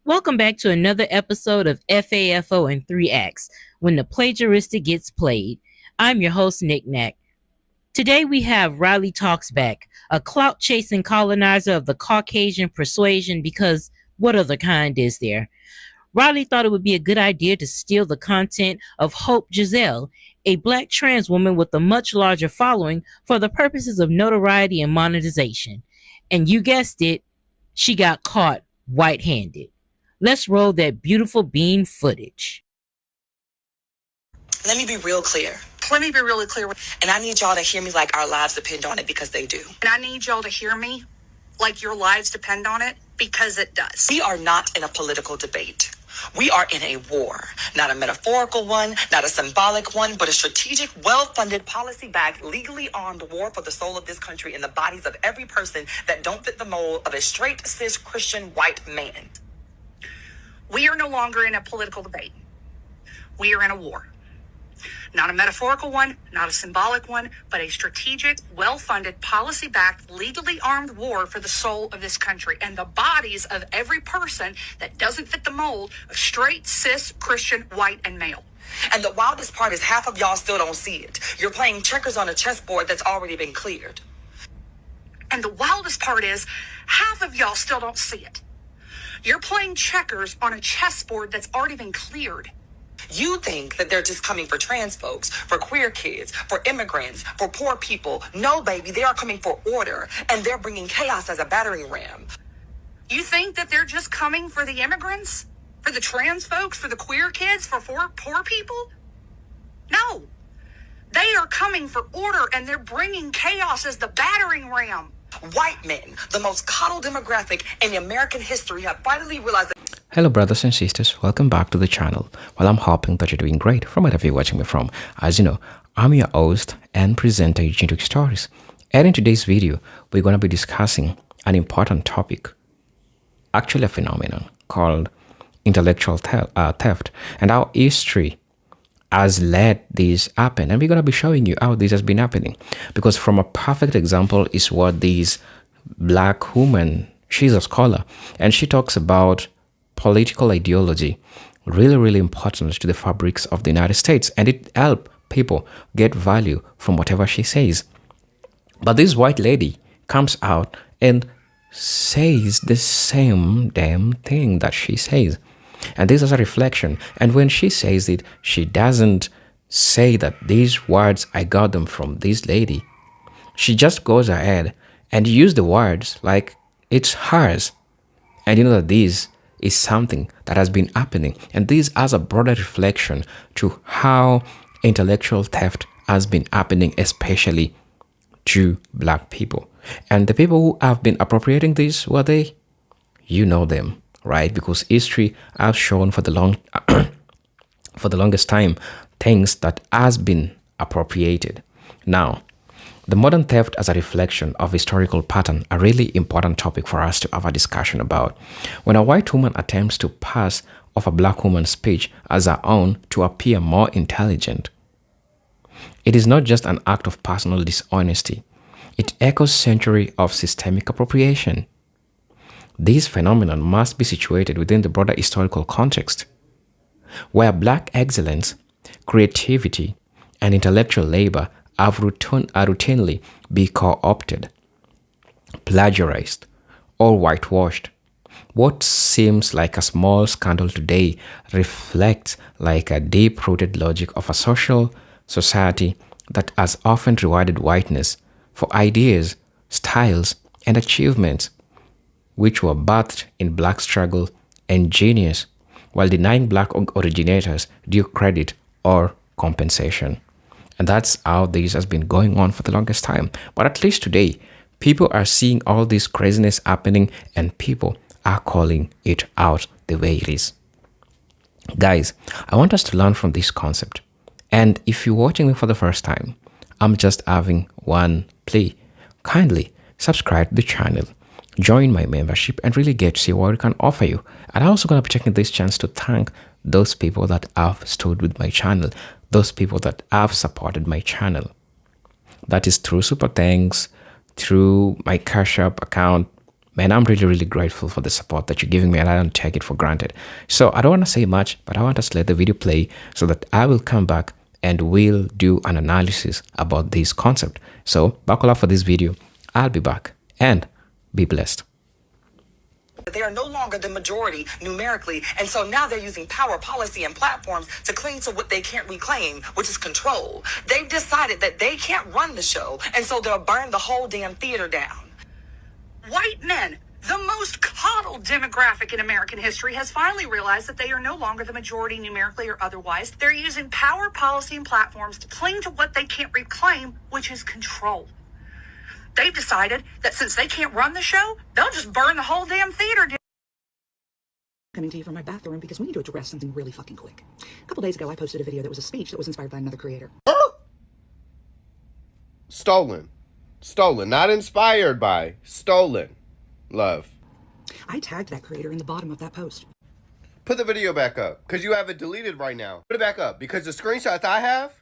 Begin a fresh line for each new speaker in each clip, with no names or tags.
Welcome back to another episode of FAFO in 3 Acts, when the plagiaristic gets played. I'm your host, Nick Nack. Today we have Riley Talks Back, a clout-chasing colonizer of the Caucasian persuasion, because what other kind is there? Riley thought it would be a good idea to steal the content of Hope Giselle, a black trans woman with a much larger following, for the purposes of notoriety and monetization. And you guessed it, she got caught white-handed. Let's roll that beautiful bean footage.
Let me be real clear.
Let me be really clear.
And I need y'all to hear me like our lives depend on it, because they do.
And I need y'all to hear me like your lives depend on it, because it does.
We are not in a political debate. We are in a war. Not a metaphorical one, not a symbolic one, but a strategic, well-funded, policy-backed, legally armed war for the soul of this country and the bodies of every person that don't fit the mold of a straight, cis, Christian, white man.
We are no longer in a political debate. We are in a war. Not a metaphorical one, not a symbolic one, but a strategic, well-funded, policy-backed, legally armed war for the soul of this country and the bodies of every person that doesn't fit the mold of straight, cis, Christian, white, and male.
And the wildest part is half of y'all still don't see it. You're playing checkers on a chessboard that's already been cleared.
And the wildest part is half of y'all still don't see it. You're playing checkers on a chessboard that's already been cleared.
You think that they're just coming for trans folks, for queer kids, for immigrants, for poor people. No, baby, they are coming for order, and they're bringing chaos as a battering ram.
You think that they're just coming for the immigrants? For the trans folks? For the queer kids? For poor people? No. They are coming for order, and they're bringing chaos as the battering ram.
White men, the most coddled demographic in American history, have finally realized that.
Hello brothers and sisters, welcome back to the channel. Well, I'm hoping that you're doing great from wherever you're watching me from. As you know, I'm your host and presenter, Eugene Stories. And in today's video, we're going to be discussing an important topic, actually a phenomenon called intellectual theft, and how history has led this happen. And we're going to be showing you how this has been happening, because from a perfect example is what this black woman, she's a scholar, and she talks about political ideology, really important to the fabrics of the United States, and it helps people get value from whatever she says. But this white lady comes out and says the same damn thing that she says. And this is a reflection. And when she says it, she doesn't say that these words, I got them from this lady. She just goes ahead and uses the words like it's hers. And you know that this is something that has been happening. And this has a broader reflection to how intellectual theft has been happening, especially to black people. And the people who have been appropriating this, who are they? You know them, right? Because history has shown for the longest time things that has been appropriated. Now, the modern theft as a reflection of historical pattern, a really important topic for us to have a discussion about. When a white woman attempts to pass off a black woman's speech as her own to appear more intelligent, it is not just an act of personal dishonesty. It echoes centuries of systemic appropriation. This phenomenon must be situated within the broader historical context, where black excellence, creativity, and intellectual labor have routinely been co-opted, plagiarized, or whitewashed. What seems like a small scandal today reflects like a deep-rooted logic of a society that has often rewarded whiteness for ideas, styles, and achievements which were birthed in black struggle and genius, while denying black originators due credit or compensation. And that's how this has been going on for the longest time. But at least today, people are seeing all this craziness happening and people are calling it out the way it is. Guys, I want us to learn from this concept. And if you're watching me for the first time, I'm just having one plea. Kindly subscribe to the channel, join my membership, and really get to see what it can offer you. And I'm also going to be taking this chance to thank those people that have stood with my channel, those people that have supported my channel. That is through super thanks, through my Cash App account, Man, I'm really, really grateful for the support that you're giving me, and I don't take it for granted. So I don't want to say much, but I want us to let the video play so that I will come back and we'll do an analysis about this concept. So buckle up for this video. I'll be back, and be blessed.
They are no longer the majority numerically, and so now they're using power, policy, and platforms to cling to what they can't reclaim, which is control. They've decided that they can't run the show, and so they'll burn the whole damn theater down.
White men, the most coddled demographic in American history, has finally realized that they are no longer the majority numerically or otherwise. They're using power, policy, and platforms to cling to what they can't reclaim, which is control. They've decided that since they can't run the show, they'll just burn the whole damn theater down.
Coming to you from my bathroom because we need to address something really fucking quick. A couple days ago, I posted a video that was a speech that was inspired by another creator.
Stolen. Stolen. Not inspired by. Stolen. Love.
I tagged that creator in the bottom of that post.
Put the video back up, because you have it deleted right now. Put it back up, because the screenshots I have,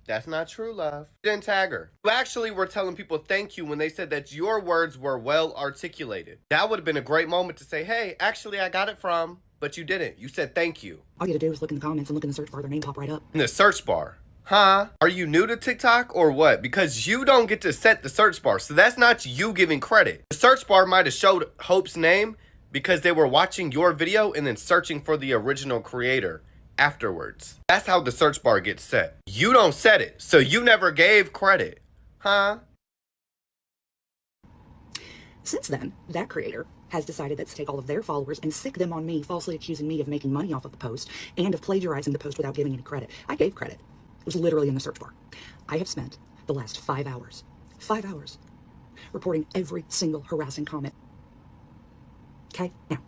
that's not true, love. You didn't tag her. You actually were telling people thank you when they said that your words were well articulated. That would have been a great moment to say, hey, actually I got it from, but you didn't. You said thank you.
All you had to do was look in the comments and look in the search bar. Their name pop right up.
In the search bar. Huh? Are you new to TikTok or what? Because you don't get to set the search bar. So that's not you giving credit. The search bar might have showed Hope's name because they were watching your video and then searching for the original creator afterwards. That's how the search bar gets set. You don't set it, so you never gave credit. Huh?
Since then, that creator has decided that to take all of their followers and sick them on me, falsely accusing me of making money off of the post and of plagiarizing the post without giving any credit. I gave credit. It was literally in the search bar. I have spent the last 5 hours, reporting every single harassing comment. Okay? Now,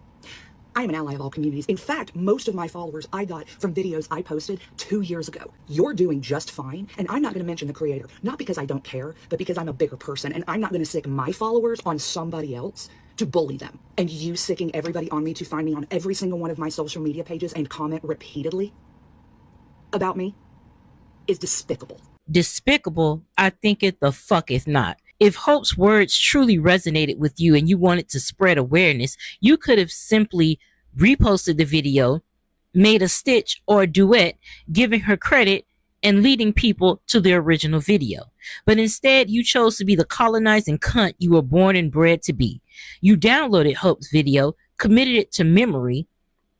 I am an ally of all communities. In fact, most of my followers I got from videos I posted 2 years ago. You're doing just fine, and I'm not going to mention the creator, not because I don't care, but because I'm a bigger person, and I'm not going to sick my followers on somebody else to bully them. And you sicking everybody on me to find me on every single one of my social media pages and comment repeatedly about me is despicable.
Despicable? I think it the fuck is not. If Hope's words truly resonated with you and you wanted to spread awareness, you could have simply reposted the video, made a stitch or a duet, giving her credit and leading people to the original video. But instead, you chose to be the colonizing cunt you were born and bred to be. You downloaded Hope's video, committed it to memory,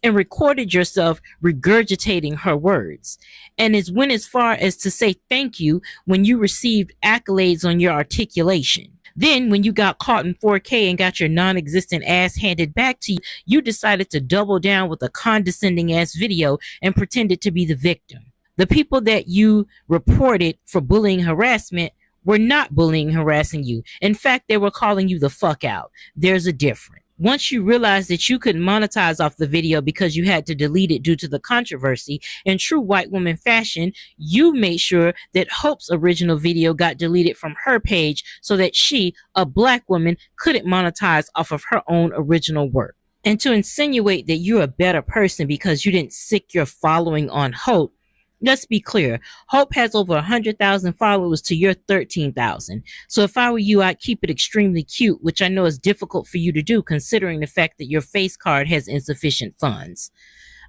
and recorded yourself regurgitating her words, and went as far as to say thank you when you received accolades on your articulation. Then, when you got caught in 4K and got your non-existent ass handed back to you, you decided to double down with a condescending ass video and pretended to be the victim. The people that you reported for bullying harassment were not bullying harassing you. In fact, they were calling you the fuck out. There's a difference. Once you realized that you couldn't monetize off the video because you had to delete it due to the controversy, in true white woman fashion, you made sure that Hope's original video got deleted from her page so that she, a black woman, couldn't monetize off of her own original work. And to insinuate that you're a better person because you didn't sick your following on Hope, let's be clear, Hope has over 100,000 followers to your 13,000. So if I were you, I'd keep it extremely cute, which I know is difficult for you to do considering the fact that your face card has insufficient funds.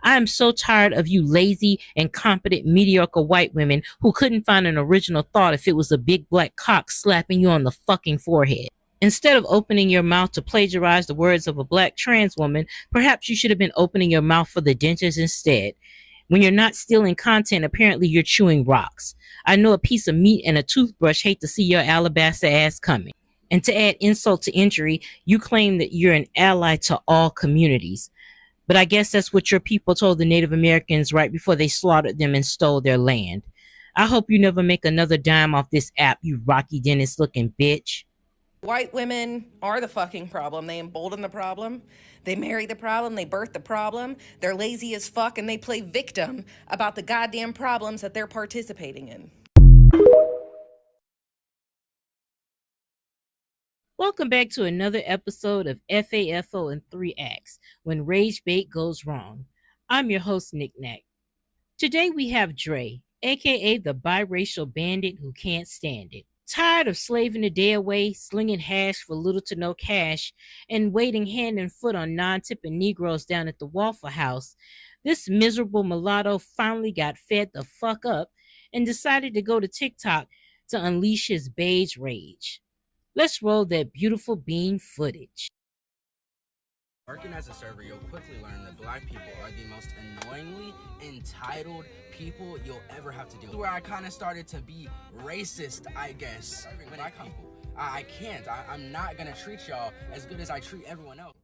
I am so tired of you lazy, incompetent, mediocre white women who couldn't find an original thought if it was a big black cock slapping you on the fucking forehead. Instead of opening your mouth to plagiarize the words of a black trans woman, perhaps you should have been opening your mouth for the dentist instead. When you're not stealing content, apparently you're chewing rocks. I know a piece of meat and a toothbrush hate to see your alabaster ass coming. And to add insult to injury, you claim that you're an ally to all communities. But I guess that's what your people told the Native Americans right before they slaughtered them and stole their land. I hope you never make another dime off this app, you Rocky Dennis looking bitch.
White women are the fucking problem. They embolden the problem. They marry the problem. They birth the problem. They're lazy as fuck and they play victim about the goddamn problems that they're participating in.
Welcome back to another episode of FAFO in 3 Acts, when rage bait goes wrong. I'm your host, Nick Nack. Today we have Dre, aka the biracial bandit who can't stand it. Tired of slaving the day away, slinging hash for little to no cash, and waiting hand and foot on non-tipping Negroes down at the Waffle House, this miserable mulatto finally got fed the fuck up and decided to go to TikTok to unleash his beige rage. Let's roll that beautiful bean footage.
Working as a server, you'll quickly learn that black people are the most annoyingly entitled people you'll ever have to deal with. Where I kind of started to be racist, I guess. Black people, I can't. I'm not gonna treat y'all as good as I treat everyone else.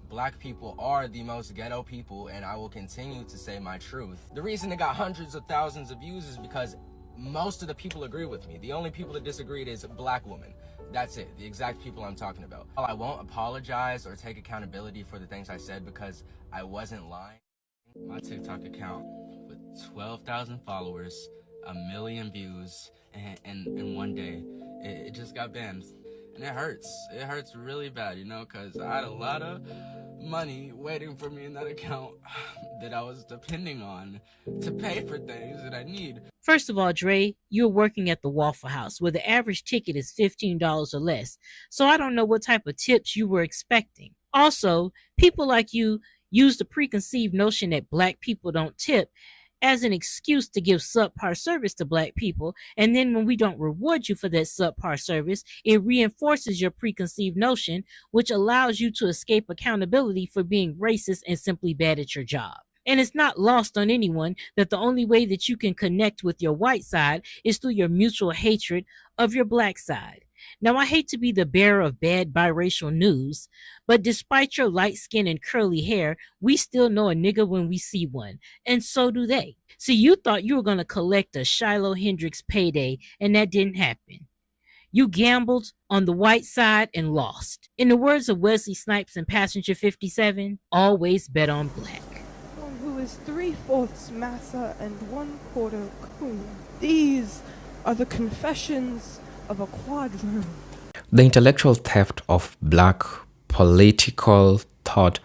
Black people are the most ghetto people, and I will continue to say my truth. The reason it got hundreds of thousands of views is because most of the people agree with me. The only people that disagreed is black women. That's it, the exact people I'm talking about. I won't apologize or take accountability for the things I said because I wasn't lying. My TikTok account with 12,000 followers, 1 million views, and one day, it just got banned. And it hurts. It hurts really bad, you know, because I had a lot of money waiting for me in that account that I was depending on to pay for things that I need.
First of all, Dre, you're working at the Waffle House where the average ticket is $15 or less. So I don't know what type of tips you were expecting. Also, people like you use the preconceived notion that black people don't tip as an excuse to give subpar service to black people, and then when we don't reward you for that subpar service, it reinforces your preconceived notion, which allows you to escape accountability for being racist and simply bad at your job. And it's not lost on anyone that the only way that you can connect with your white side is through your mutual hatred of your black side. Now, I hate to be the bearer of bad biracial news, but despite your light skin and curly hair, we still know a nigga when we see one, and so do they. See, you thought you were going to collect a Shiloh Hendrix payday, and that didn't happen. You gambled on the white side and lost. In the words of Wesley Snipes in Passenger 57, always bet on black.
Who is 3/4 massa and 1/4 coon. These are the confessions of a quadroon.
The intellectual theft of black political thought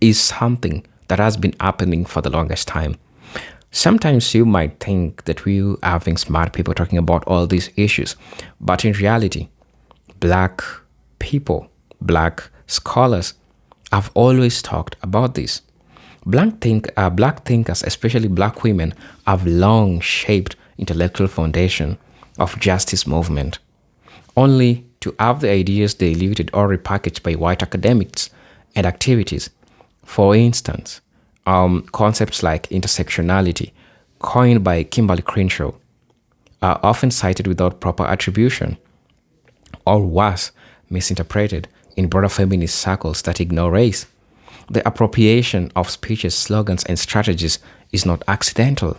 is something that has been happening for the longest time. Sometimes you might think that we are having smart people talking about all these issues, but in reality, black people, black scholars have always talked about this. Black thinkers, especially black women, have long shaped intellectual foundation of justice movement, only to have the ideas diluted or repackaged by white academics and activities. For instance, concepts like intersectionality, coined by Kimberly Crenshaw, are often cited without proper attribution, or worse, misinterpreted in broader feminist circles that ignore race. The appropriation of speeches, slogans, and strategies is not accidental.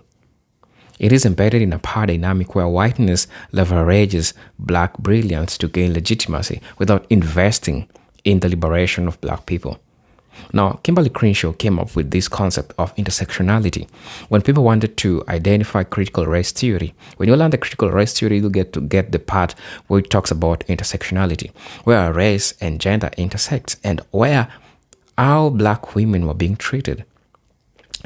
It is embedded in a power dynamic where whiteness leverages black brilliance to gain legitimacy without investing in the liberation of black people. Now, Kimberly Crenshaw came up with this concept of intersectionality when people wanted to identify critical race theory. When you learn the critical race theory, you'll get the part where it talks about intersectionality, where race and gender intersect, and where how black women were being treated.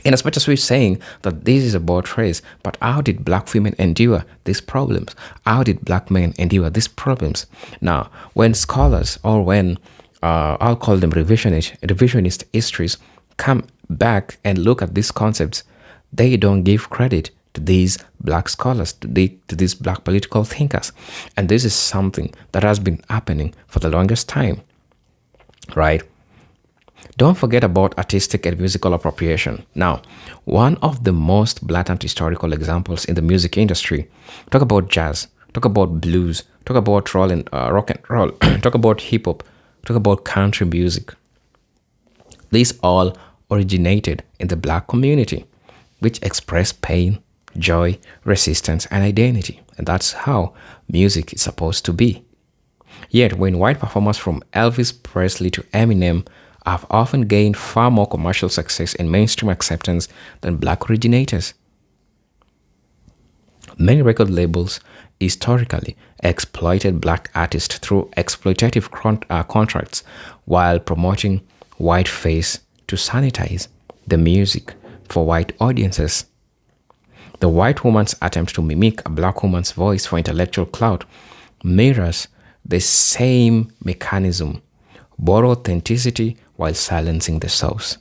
In as much as we're saying that this is about race, but how did black women endure these problems? How did black men endure these problems? Now, when scholars, or when I'll call them revisionist histories, come back and look at these concepts, they don't give credit to these black scholars, to these black political thinkers. And this is something that has been happening for the longest time, right? Don't forget about artistic and musical appropriation. Now, one of the most blatant historical examples in the music industry, talk about jazz, talk about blues, talk about rock and roll, talk about hip hop, talk about country music. These all originated in the black community, which express pain, joy, resistance, and identity. And that's how music is supposed to be. Yet, when white performers from Elvis Presley to Eminem have often gained far more commercial success and mainstream acceptance than black originators. Many record labels historically exploited black artists through exploitative contracts while promoting whiteface to sanitize the music for white audiences. The white woman's attempt to mimic a black woman's voice for intellectual clout mirrors the same mechanism, borrow authenticity while silencing the source.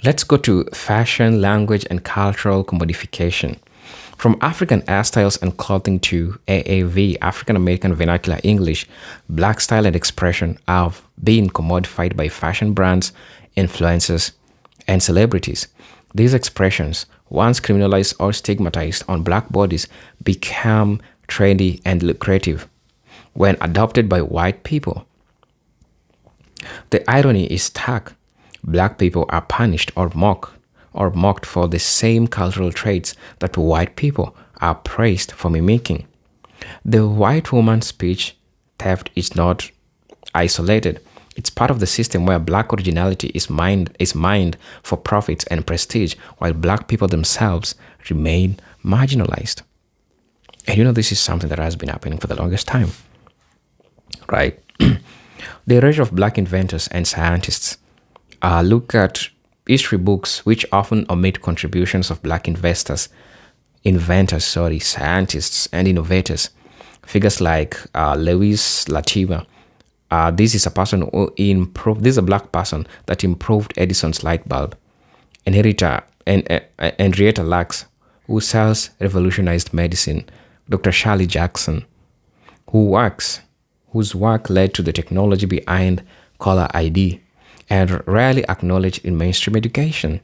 Let's go to fashion, language, and cultural commodification. From African hairstyles and clothing to AAV, African American Vernacular English, black style and expression have been commodified by fashion brands, influencers, and celebrities. These expressions, once criminalized or stigmatized on black bodies, become trendy and lucrative when adopted by white people. The irony is stark. Black people are punished or mocked for the same cultural traits that white people are praised for mimicking. The white woman's speech theft is not isolated. It's part of the system where black originality is mined for profits and prestige, while black people themselves remain marginalized. And this is something that has been happening for the longest time, right? The erasure of black inventors and scientists. Look at history books which often omit contributions of black inventors, scientists, and innovators. Figures like Lewis Latimer. This is a person who this is a black person that improved Edison's light bulb. Henrietta Lacks, who revolutionized medicine. Dr. Shirley Jackson, whose work led to the technology behind caller ID and rarely acknowledged in mainstream education.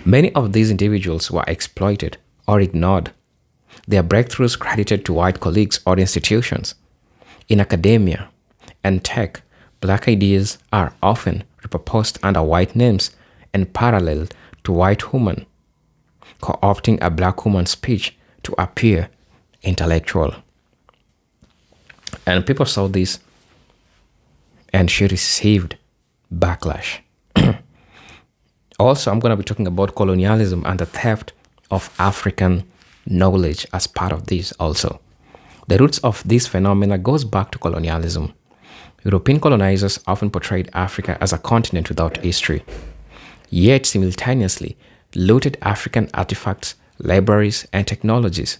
Many of these individuals were exploited or ignored, their breakthroughs credited to white colleagues or institutions. In academia and tech, black ideas are often repurposed under white names and paralleled to white women, co-opting a black woman's speech to appear intellectual. And people saw this, and she received backlash. Also, I'm going to be talking about colonialism and the theft of African knowledge as part of this also. The roots of this phenomena goes back to colonialism. European colonizers often portrayed Africa as a continent without history, yet simultaneously looted African artifacts, libraries, and technologies.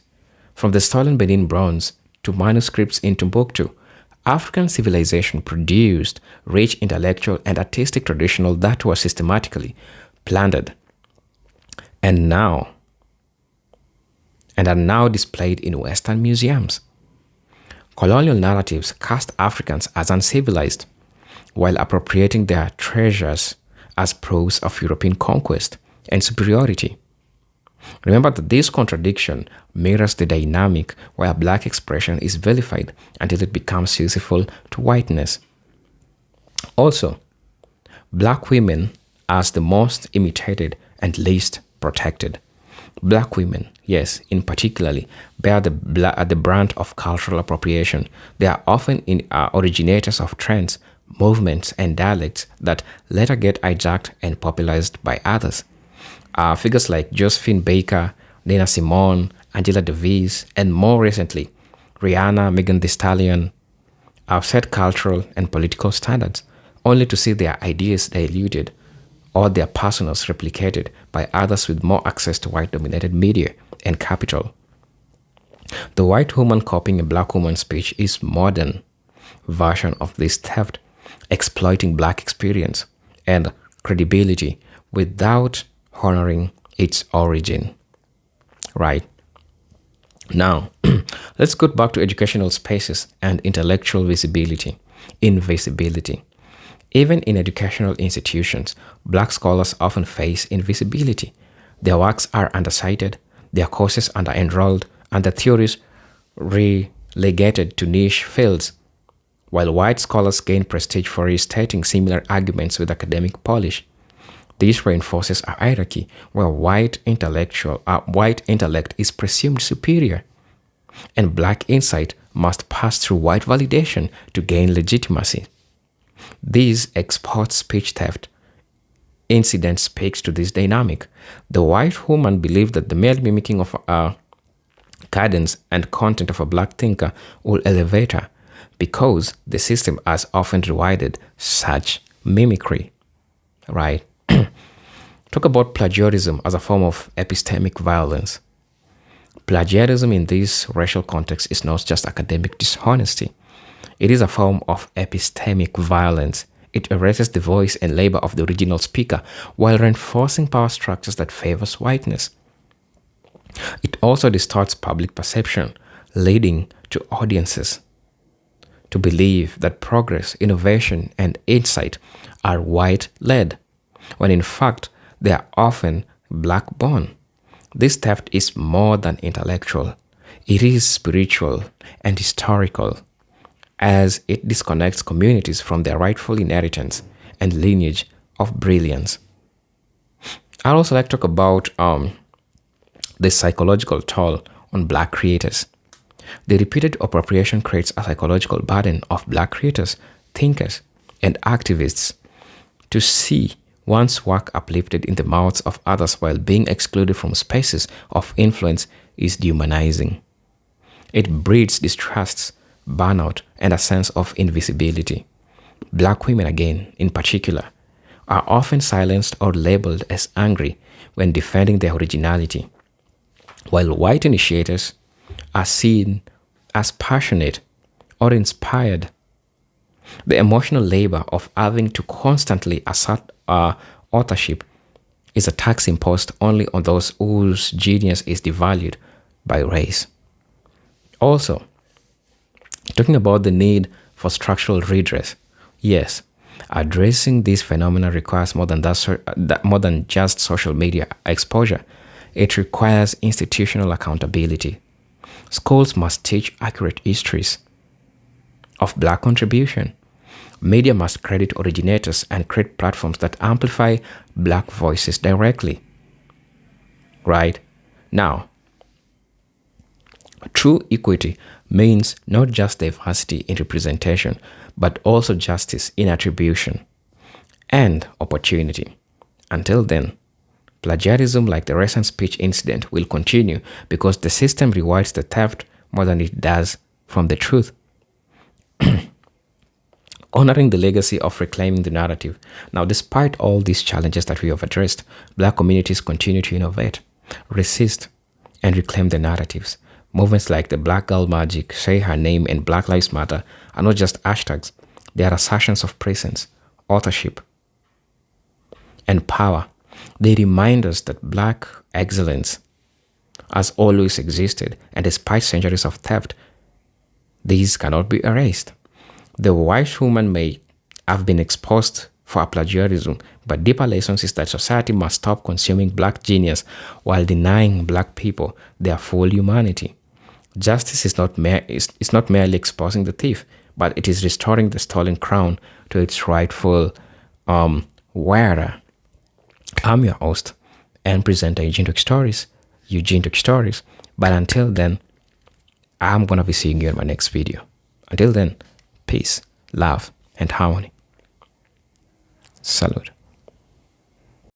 From the stolen Benin bronze to manuscripts in Timbuktu, African civilization produced rich intellectual and artistic traditions that were systematically plundered and are now displayed in Western museums. Colonial narratives cast Africans as uncivilized, while appropriating their treasures as proofs of European conquest and superiority. Remember that this contradiction mirrors the dynamic where black expression is vilified until it becomes useful to whiteness. Also, black women as the most imitated and least protected. Black women, yes, in particularly, bear the brunt of cultural appropriation. They are often originators of trends, movements, and dialects that later get hijacked and popularized by others. Figures like Josephine Baker, Nina Simone, Angela Davis, and more recently, Rihanna, Megan Thee Stallion, have set cultural and political standards, only to see their ideas diluted or their personas replicated by others with more access to white-dominated media and capital. The white woman copying a black woman's speech is a modern version of this theft, exploiting black experience and credibility without honoring its origin. Right. Now, let's go back to educational spaces and intellectual invisibility. Even in educational institutions, black scholars often face invisibility. Their works are undercited, their courses under-enrolled, and their theories relegated to niche fields, while white scholars gain prestige for restating similar arguments with academic polish. This reinforces a hierarchy where white intellect is presumed superior, and black insight must pass through white validation to gain legitimacy. This export speech theft incident speaks to this dynamic. The white woman believed that the mere mimicking of cadence and content of a black thinker will elevate her, because the system has often rewarded such mimicry. Right? talk about plagiarism as a form of epistemic violence. Plagiarism in this racial context is not just academic dishonesty. It is a form of epistemic violence. It erases the voice and labor of the original speaker while reinforcing power structures that favors whiteness. It also distorts public perception, leading to audiences to believe that progress, innovation, and insight are white-led, when in fact they are often black-born. This theft is more than intellectual. It is spiritual and historical, as it disconnects communities from their rightful inheritance and lineage of brilliance. I'd also like to talk about the psychological toll on black creators. The repeated appropriation creates a psychological burden of black creators, thinkers, and activists to see one's work uplifted in the mouths of others while being excluded from spaces of influence is dehumanizing. It breeds distrust, burnout, and a sense of invisibility. Black women, again, in particular, are often silenced or labeled as angry when defending their originality, while white initiators are seen as passionate or inspired. The emotional labor of having to constantly assert authorship is a tax imposed only on those whose genius is devalued by race. Also, talking about the need for structural redress, yes, addressing this phenomena requires more than just social media exposure. It requires institutional accountability. Schools must teach accurate histories of black contribution. Media must credit originators and create platforms that amplify black voices directly. Right? Now, true equity means not just diversity in representation, but also justice in attribution and opportunity. Until then, plagiarism, like the recent speech incident, will continue because the system rewards the theft more than it does from the truth. Honoring the legacy of reclaiming the narrative. Now, despite all these challenges that we have addressed, black communities continue to innovate, resist, and reclaim their narratives. Movements like the Black Girl Magic, Say Her Name, and Black Lives Matter are not just hashtags. They are assertions of presence, authorship, and power. They remind us that black excellence has always existed, and despite centuries of theft, these cannot be erased. The white woman may have been exposed for plagiarism, but deeper lessons is that society must stop consuming black genius while denying black people their full humanity. Justice is not merely exposing the thief, but it is restoring the stolen crown to its rightful wearer. I'm your host and presenter, Eugene Talk Stories. But until then, I'm going to be seeing you in my next video. Until then, peace, love, and harmony. Salute.